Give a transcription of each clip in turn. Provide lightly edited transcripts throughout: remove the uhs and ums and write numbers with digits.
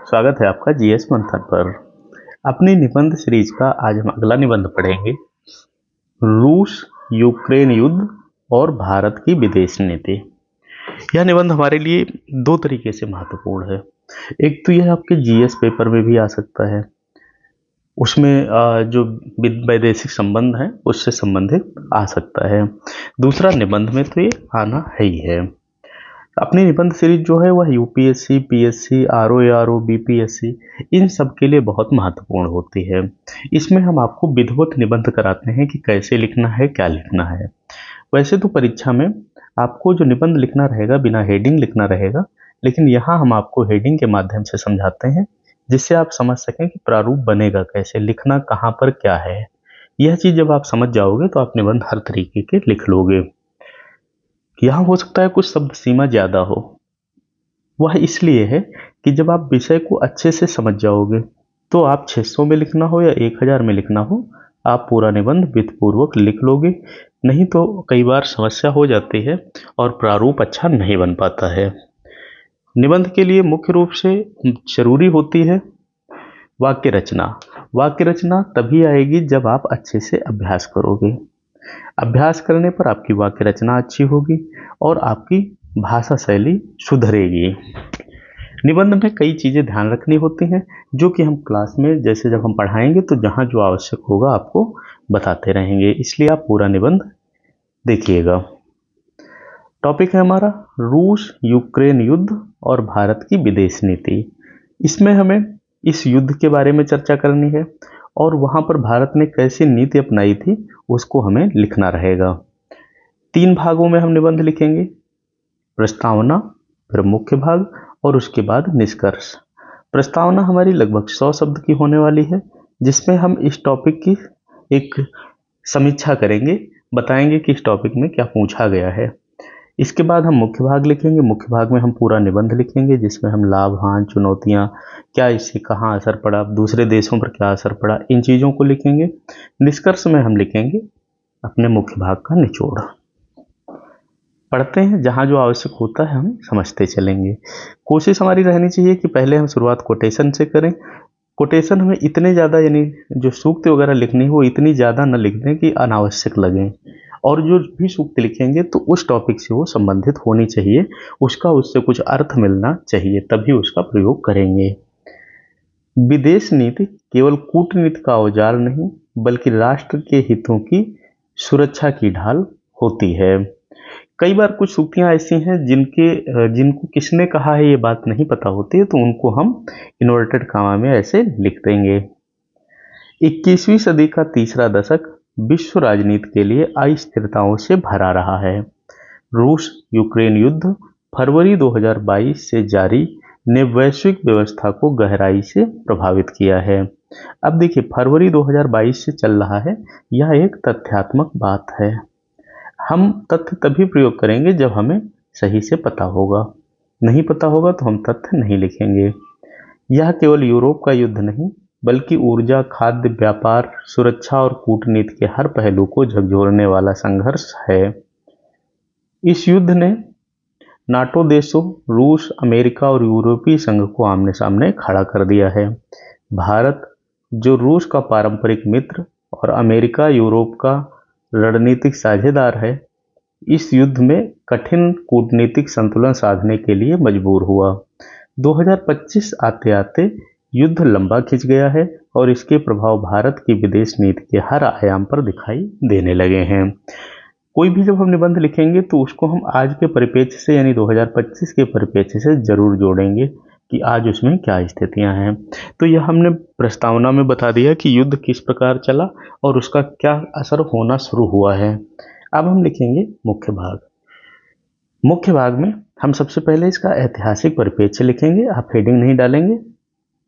स्वागत है आपका जीएस मंथन पर। अपनी निबंध सीरीज का आज हम अगला निबंध पढ़ेंगे, रूस यूक्रेन युद्ध और भारत की विदेश नीति। यह निबंध हमारे लिए दो तरीके से महत्वपूर्ण है। एक तो यह आपके जीएस पेपर में भी आ सकता है, उसमें जो वैदेशिक संबंध हैं उससे संबंधित आ सकता है। दूसरा, निबंध में तो ये आना है ही है। अपनी निबंध सीरीज जो है वह यूपीएससी, पीएससी, आरओ, बीपीएससी इन सब के लिए बहुत महत्वपूर्ण होती है। इसमें हम आपको विधिवत निबंध कराते हैं कि कैसे लिखना है, क्या लिखना है। वैसे तो परीक्षा में आपको जो निबंध लिखना रहेगा बिना हेडिंग लिखना रहेगा, लेकिन यहाँ हम आपको हेडिंग के माध्यम से समझाते हैं जिससे आप समझ सकें कि प्रारूप बनेगा कैसे, लिखना कहाँ पर क्या है। यह चीज़ जब आप समझ जाओगे तो आप निबंध हर तरीके के लिख लोगे। यहाँ हो सकता है कुछ शब्द सीमा ज़्यादा हो, वह इसलिए है कि जब आप विषय को अच्छे से समझ जाओगे तो आप 600 में लिखना हो या 1000 में लिखना हो, आप पूरा निबंध विधिपूर्वक लिख लोगे। नहीं तो कई बार समस्या हो जाती है और प्रारूप अच्छा नहीं बन पाता है। निबंध के लिए मुख्य रूप से जरूरी होती है वाक्य रचना। वाक्य रचना तभी आएगी जब आप अच्छे से अभ्यास करोगे। अभ्यास करने पर आपकी वाक्य रचना अच्छी होगी और आपकी भाषा शैली सुधरेगी। निबंध में कई चीज़ें ध्यान रखनी होती हैं जो कि हम क्लास में जैसे जब हम पढ़ाएंगे तो जहाँ जो आवश्यक होगा आपको बताते रहेंगे, इसलिए आप पूरा निबंध देखिएगा। टॉपिक है हमारा रूस यूक्रेन युद्ध और भारत की विदेश नीति। इसमें हमें इस युद्ध के बारे में चर्चा करनी है और वहाँ पर भारत ने कैसी नीति अपनाई थी उसको हमें लिखना रहेगा। 3 भागों में हम निबंध लिखेंगे, प्रस्तावना, फिर मुख्य भाग और उसके बाद निष्कर्ष। प्रस्तावना हमारी लगभग 100 शब्द की होने वाली है, जिसमें हम इस टॉपिक की एक समीक्षा करेंगे, बताएंगे कि इस टॉपिक में क्या पूछा गया है। इसके बाद हम मुख्य भाग लिखेंगे। मुख्य भाग में हम पूरा निबंध लिखेंगे जिसमें हम लाभ, हानि, चुनौतियाँ, क्या इससे कहाँ असर पड़ा, दूसरे देशों पर क्या असर पड़ा, इन चीज़ों को लिखेंगे। निष्कर्ष में हम लिखेंगे अपने मुख्य भाग का निचोड़। पढ़ते हैं, जहाँ जो आवश्यक होता है हम समझते चलेंगे। कोशिश हमारी रहनी चाहिए कि पहले हम शुरुआत कोटेशन से करें। कोटेशन हमें इतने ज़्यादा, यानी जो सूक्त वगैरह लिखनी है वो इतनी ज़्यादा न लिख दें कि अनावश्यक लगें, और जो भी सूक्त लिखेंगे तो उस टॉपिक से वो संबंधित होनी चाहिए, उससे कुछ अर्थ मिलना चाहिए, तभी उसका प्रयोग करेंगे। विदेश नीति केवल कूटनीति का औजार नहीं बल्कि राष्ट्र के हितों की सुरक्षा की ढाल होती है। कई बार कुछ सूक्तियाँ ऐसी हैं जिनको किसने कहा है ये बात नहीं पता होती है, तो उनको हम इन्वर्टेड कामा में ऐसे लिख देंगे। 21वीं सदी का तीसरा दशक विश्व राजनीति के लिए अस्थिरताओं से भरा रहा है। रूस यूक्रेन युद्ध फरवरी 2022 से जारी ने वैश्विक व्यवस्था को गहराई से प्रभावित किया है। अब देखिए, फरवरी 2022 से चल रहा है, यह एक तथ्यात्मक बात है। हम तथ्य तभी प्रयोग करेंगे जब हमें सही से पता होगा, नहीं पता होगा तो हम तथ्य नहीं लिखेंगे। यह केवल यूरोप का युद्ध नहीं बल्कि ऊर्जा, खाद्य, व्यापार, सुरक्षा और कूटनीति के हर पहलू को झकझोरने वाला संघर्ष है। इस युद्ध ने नाटो देशों, रूस, अमेरिका और यूरोपीय संघ को आमने सामने खड़ा कर दिया है। भारत, जो रूस का पारंपरिक मित्र और अमेरिका यूरोप का रणनीतिक साझेदार है, इस युद्ध में कठिन कूटनीतिक संतुलन साधने के लिए मजबूर हुआ। 2025 आते आते युद्ध लंबा खिंच गया है और इसके प्रभाव भारत की विदेश नीति के हर आयाम पर दिखाई देने लगे हैं। कोई भी जब हम निबंध लिखेंगे तो उसको हम आज के परिप्रेक्ष्य से, यानी 2025 के परिप्रेक्ष्य से जरूर जोड़ेंगे कि आज उसमें क्या स्थितियां हैं। तो यह हमने प्रस्तावना में बता दिया कि युद्ध किस प्रकार चला और उसका क्या असर होना शुरू हुआ है। अब हम लिखेंगे मुख्य भाग। मुख्य भाग में हम सबसे पहले इसका ऐतिहासिक परिप्रेक्ष्य लिखेंगे। आप हेडिंग नहीं डालेंगे,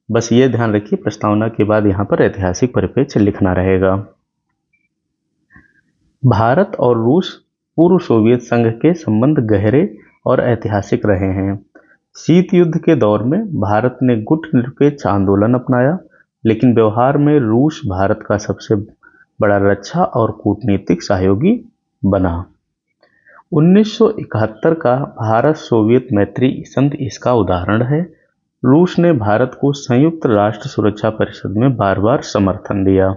बस ये ध्यान रखिए प्रस्तावना के बाद यहाँ पर ऐतिहासिक परिप्रेक्ष्य लिखना रहेगा। भारत और रूस पूर्व सोवियत संघ के संबंध गहरे और ऐतिहासिक रहे हैं। शीत युद्ध के दौर में भारत ने गुटनिरपेक्ष आंदोलन अपनाया, लेकिन व्यवहार में रूस भारत का सबसे बड़ा रक्षा और कूटनीतिक सहयोगी बना। 1971 का भारत सोवियत मैत्री संधि इसका उदाहरण है। रूस ने भारत को संयुक्त राष्ट्र सुरक्षा परिषद में बार बार समर्थन दिया।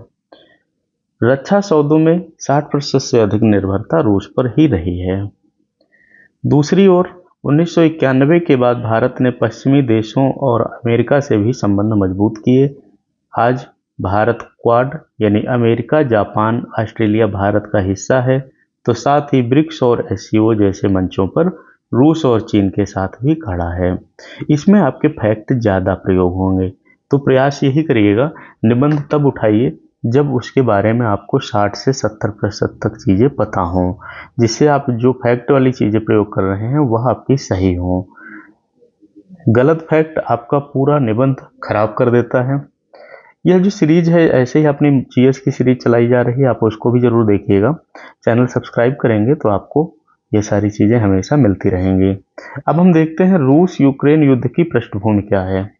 रक्षा सौदों में 60% से अधिक निर्भरता रूस पर ही रही है। दूसरी ओर 1991 के बाद भारत ने पश्चिमी देशों और अमेरिका से भी संबंध मजबूत किए। आज भारत क्वाड यानी अमेरिका, जापान, ऑस्ट्रेलिया भारत का हिस्सा है, तो साथ ही ब्रिक्स और एससीओ जैसे मंचों पर रूस और चीन के साथ भी खड़ा है। इसमें आपके फैक्ट ज़्यादा प्रयोग होंगे, तो प्रयास यही करिएगा निबंध तब उठाइए जब उसके बारे में आपको 60 से 70% तक चीज़ें पता हों, जिससे आप जो फैक्ट वाली चीज़ें प्रयोग कर रहे हैं वह आपकी सही हों। गलत फैक्ट आपका पूरा निबंध खराब कर देता है। यह जो सीरीज है ऐसे ही अपनी जीएस की सीरीज चलाई जा रही है, आप उसको भी जरूर देखिएगा। चैनल सब्सक्राइब करेंगे तो आपको ये सारी चीज़ें हमेशा मिलती रहेंगी। अब हम देखते हैं रूस यूक्रेन युद्ध की पृष्ठभूमि क्या है।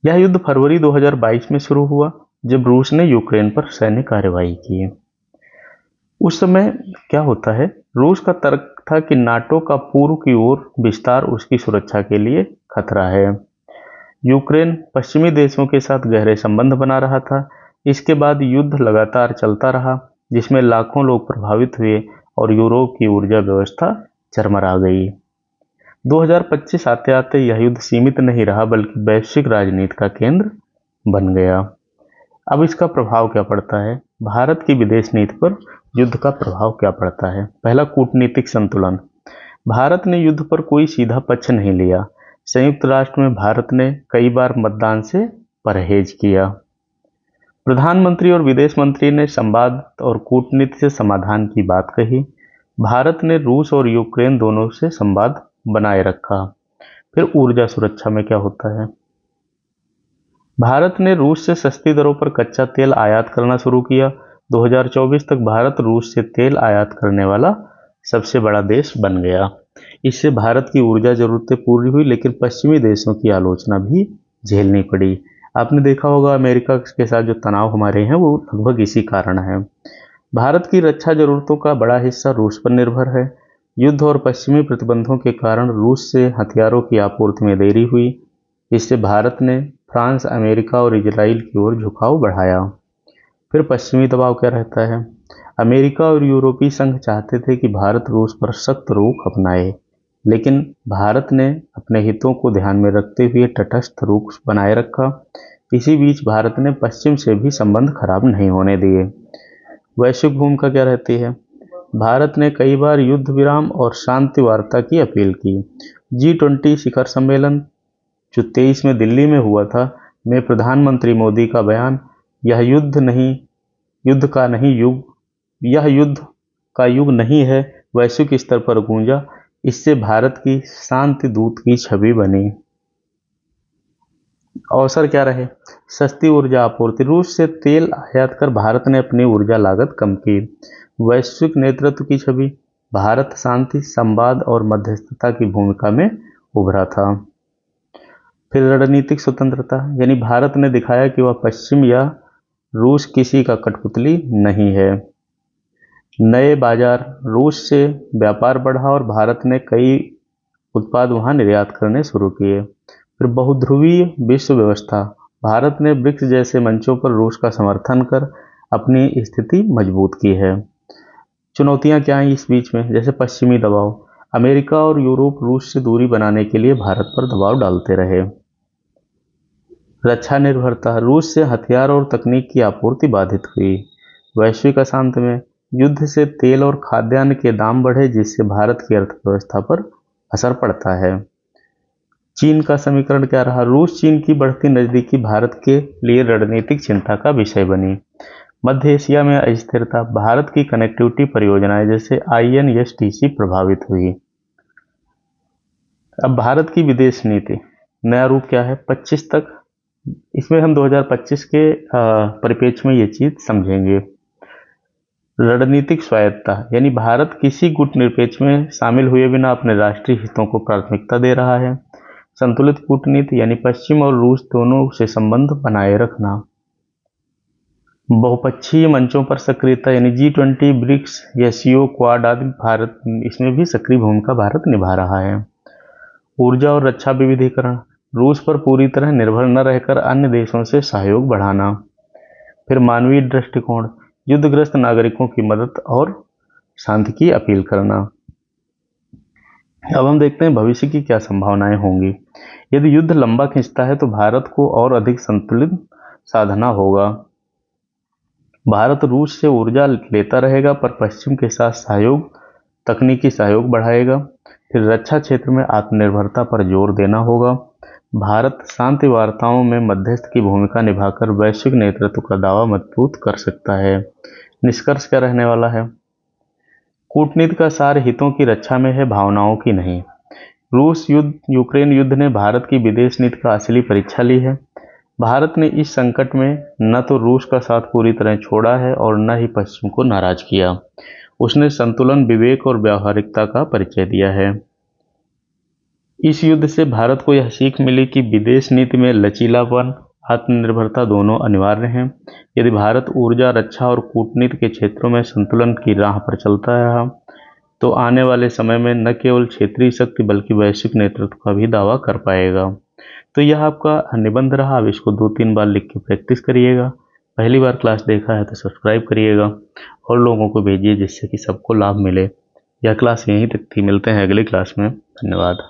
यह युद्ध फरवरी 2022 में शुरू हुआ, जब रूस ने यूक्रेन पर सैन्य कार्रवाई की। उस समय क्या होता है, रूस का तर्क था कि नाटो का पूर्व की ओर विस्तार उसकी सुरक्षा के लिए खतरा है। यूक्रेन पश्चिमी देशों के साथ गहरे संबंध बना रहा था। इसके बाद युद्ध लगातार चलता रहा, जिसमें लाखों लोग प्रभावित हुए और यूरोप की ऊर्जा व्यवस्था चरमरा गई। 2025 आते आते यह युद्ध सीमित नहीं रहा, बल्कि वैश्विक राजनीति का केंद्र बन गया। अब इसका प्रभाव क्या पड़ता है, भारत की विदेश नीति पर युद्ध का प्रभाव क्या पड़ता है। पहला, कूटनीतिक संतुलन। भारत ने युद्ध पर कोई सीधा पक्ष नहीं लिया। संयुक्त राष्ट्र में भारत ने कई बार मतदान से परहेज किया। प्रधानमंत्री और विदेश मंत्री ने संवाद और कूटनीति से समाधान की बात कही। भारत ने रूस और यूक्रेन दोनों से संवाद बनाए रखा। फिर ऊर्जा सुरक्षा में क्या होता है, भारत ने रूस से सस्ती दरों पर कच्चा तेल आयात करना शुरू किया। 2024 तक भारत रूस से तेल आयात करने वाला सबसे बड़ा देश बन गया। इससे भारत की ऊर्जा जरूरतें पूरी हुई, लेकिन पश्चिमी देशों की आलोचना भी झेलनी पड़ी। आपने देखा होगा अमेरिका के साथ जो तनाव हमारे हैं वो लगभग इसी कारण है। भारत की रक्षा जरूरतों का बड़ा हिस्सा रूस पर निर्भर है। युद्ध और पश्चिमी प्रतिबंधों के कारण रूस से हथियारों की आपूर्ति में देरी हुई। इससे भारत ने फ्रांस, अमेरिका और इजराइल की ओर झुकाव बढ़ाया। फिर पश्चिमी दबाव क्या रहता है, अमेरिका और यूरोपीय संघ चाहते थे कि भारत रूस पर सख्त रुख अपनाए, लेकिन भारत ने अपने हितों को ध्यान में रखते हुए तटस्थ रुख बनाए रखा। इसी बीच भारत ने पश्चिम से भी संबंध खराब नहीं होने दिए। वैश्विक भूमिका क्या रहती है, भारत ने कई बार युद्ध विराम और शांति वार्ता की अपील की। G20 शिखर सम्मेलन जो 23 में दिल्ली में हुआ था, में प्रधानमंत्री मोदी का बयान, यह युद्ध का युग नहीं है, वैश्विक स्तर पर गूंजा। इससे भारत की शांति दूत की छवि बनी। अवसर क्या रहे, सस्ती ऊर्जा आपूर्ति। रूस से तेल आयात कर भारत ने अपनी ऊर्जा लागत कम की। वैश्विक नेतृत्व की छवि, भारत शांति, संवाद और मध्यस्थता की भूमिका में उभरा था। फिर रणनीतिक स्वतंत्रता, यानी भारत ने दिखाया कि वह पश्चिम या रूस किसी का कठपुतली नहीं है। नए बाजार, रूस से व्यापार बढ़ा और भारत ने कई उत्पाद वहां निर्यात करने शुरू किए। फिर बहुध्रुवीय विश्व व्यवस्था, भारत ने ब्रिक्स जैसे मंचों पर रूस का समर्थन कर अपनी स्थिति मजबूत की है। चुनौतियां क्या हैं इस बीच में, जैसे पश्चिमी दबाव, अमेरिका और यूरोप रूस से दूरी बनाने के लिए भारत पर दबाव डालते रहे। रक्षा निर्भरता, रूस से हथियार और तकनीक की आपूर्ति बाधित हुई। वैश्विक अशांति में युद्ध से तेल और खाद्यान्न के दाम बढ़े, जिससे भारत की अर्थव्यवस्था पर असर पड़ता है। चीन का समीकरण क्या रहा, रूस चीन की बढ़ती नजदीकी भारत के लिए रणनीतिक चिंता का विषय बनी। मध्य एशिया में अस्थिरता, भारत की कनेक्टिविटी परियोजनाएं जैसे INSTC प्रभावित हुई। अब भारत की विदेश नीति नया रूप क्या है 25 तक, इसमें हम 2025 के परिप्रेक्ष्य में ये चीज समझेंगे। रणनीतिक स्वायत्तता, यानी भारत किसी गुटनिरपेक्ष में शामिल हुए बिना अपने राष्ट्रीय हितों को प्राथमिकता दे रहा है। संतुलित कूटनीति, यानी पश्चिम और रूस दोनों से संबंध बनाए रखना। बहुपक्षीय मंचों पर सक्रियता, यानी G20, ब्रिक्स, एससीओ, क्वाड आदि, भारत इसमें भी सक्रिय भूमिका भारत निभा रहा है। ऊर्जा और रक्षा विविधीकरण, रूस पर पूरी तरह निर्भर न रहकर अन्य देशों से सहयोग बढ़ाना। फिर मानवीय दृष्टिकोण, युद्धग्रस्त नागरिकों की मदद और शांति की अपील करना। अब हम देखते हैं भविष्य की क्या संभावनाएं होंगी। यदि युद्ध लंबा खिंचता है तो भारत को और अधिक संतुलित साधना होगा। भारत रूस से ऊर्जा लेता रहेगा पर पश्चिम के साथ सहयोग, तकनीकी सहयोग बढ़ाएगा। फिर रक्षा क्षेत्र में आत्मनिर्भरता पर जोर देना होगा। भारत शांति वार्ताओं में मध्यस्थ की भूमिका निभाकर वैश्विक नेतृत्व का दावा मजबूत कर सकता है। निष्कर्ष क्या रहने वाला है? कूटनीति का सार हितों की रक्षा में है, भावनाओं की नहीं। रूस युद्ध, यूक्रेन युद्ध ने भारत की विदेश नीति का असली परीक्षा ली है। भारत ने इस संकट में न तो रूस का साथ पूरी तरह छोड़ा है और न ही पश्चिम को नाराज किया। उसने संतुलन, विवेक और व्यावहारिकता का परिचय दिया है। इस युद्ध से भारत को यह सीख मिली कि विदेश नीति में लचीलापन, आत्मनिर्भरता दोनों अनिवार्य हैं। यदि भारत ऊर्जा, रक्षा और कूटनीति के क्षेत्रों में संतुलन की राह पर चलता रहा तो आने वाले समय में न केवल क्षेत्रीय शक्ति बल्कि वैश्विक नेतृत्व का भी दावा कर पाएगा। तो यह आपका निबंध रहा। अब इसको 2-3 बार लिख के प्रैक्टिस करिएगा। पहली बार क्लास देखा है तो सब्सक्राइब करिएगा और लोगों को भेजिए जिससे कि सबको लाभ मिले। यह क्लास यहीं तक थी। मिलते हैं अगली क्लास में। धन्यवाद।